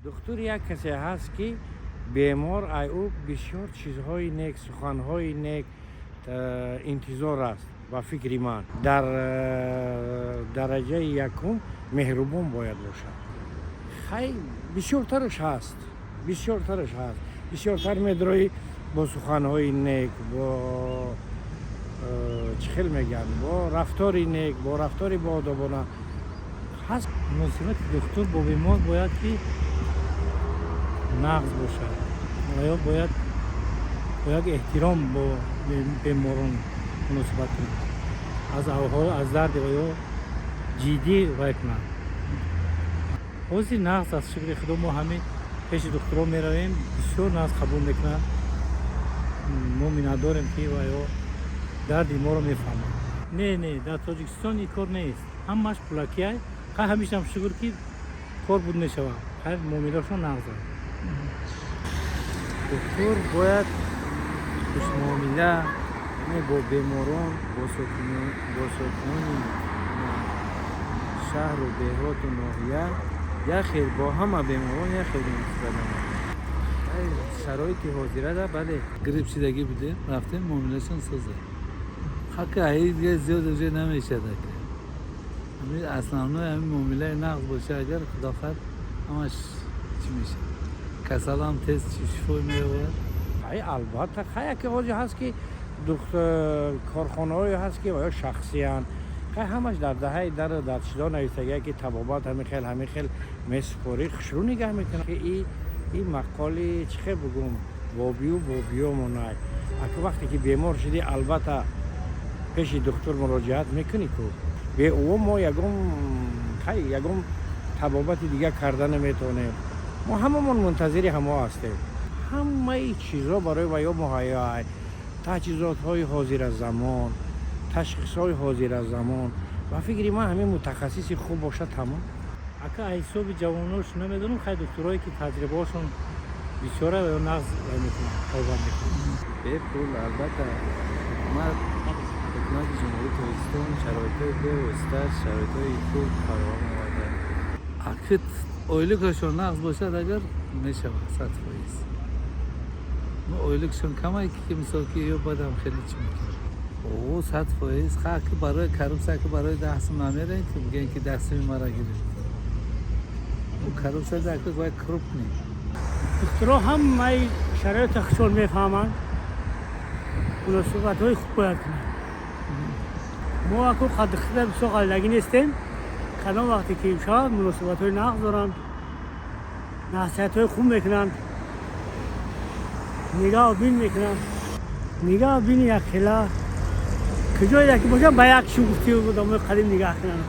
دکتر یک کسی هست که بیمار او بسیار چیزهای نیک، سخنهای نیک انتظار است و فکر من در درجه یکم مهربان باید باشد. خیلی بسیارترش هست، بسیارترش هست، بسیارتر میدروی با سخنهای نیک، با چخیل میگن، با رفتاری نیک، با رفتاری با آدابانه هست. مناسبت دکتر با بیمار باید که نقض باشد و باید احترام با بیماران مناسبت کنند، از درد آیا جدی رای کنند. حوضی نقض از شکل خدا ما همه پیش دکترها می رویم، بسیار نقض قبول میکنند. ما مینا داریم که آیا درد ما رو میفهمند. نه در تاجیکستان این کار نیست، همش پولاکی های همیشه هم شکر که کار بود میشود، خیلی معامله‌شون نقض است. دکتر باید خوش معامله با بیماران، با ساکنان شهر و دهات و ناحیه یا خیر با همه بیماران یا خیر مستقیم. شرایط حاضره ده بله گریپ شدگی بوده رفتیم معاملهشون سازه. حق هایی دیگه زیاد اوجه نمیشه دکه. اصلا همین معامله نقض باشه اگر خدا خواهد همش چی میشه؟ کسل هم تست شفای می‌آورد. البته خیلی که حاجی هست که دکتر کارخانه‌ای هست که آیا شخصی هستند. همش در دهه در چیزا نوشته که طبابات همین خیلی مسپوری خشرو نگه میکنه که این مقاله چه بگم بابیو مونای. اگه وقتی که بیمار شدی البته پیش دکتر مراجعت میکنی که به او ما یکم طبابت دیگه کردن نمیتونه. ما هممون منتظری همه هستیم. همه چیزا برای ویا مهیا است. تجهیزات های حاضر از زمان، تشخیص های حاضر از زمان و فکری من همین متخصصی خوب باشه تمام. اگه حساب جواناش نمیدونم خیلی دکترایی که تجربه هاشون بیچاره و نقض میکنن قربان میکنن. به پول البته حکومت جمهوری تاجیکستان شرایط بهتر شرایط خوب فراهم آورده. اگه اویلکشون نقض باشد اگر میشه 100%. اویلکشون کمایی که مثال که یا بدم خیلی چی میکنه. او 100% خاک برای کارمسا که برای دست نمیره که میگن که دست مرا گیره. او کارمسا دکتر باید کروپ نی. دکترها همه شرایط خشون میفهمند. مناسبت های خوب باید کنند. ما اکو خدمت بسیار لگی نیستیم. کدام وقتی که شاید مناسبت های نقض دارند، نصیحت های خوب میکنند، نگاه بین میکنند. نگاه بین یک خلا کجایی که باشه با یک شغفتی و دامه قدیم نگاه کنند.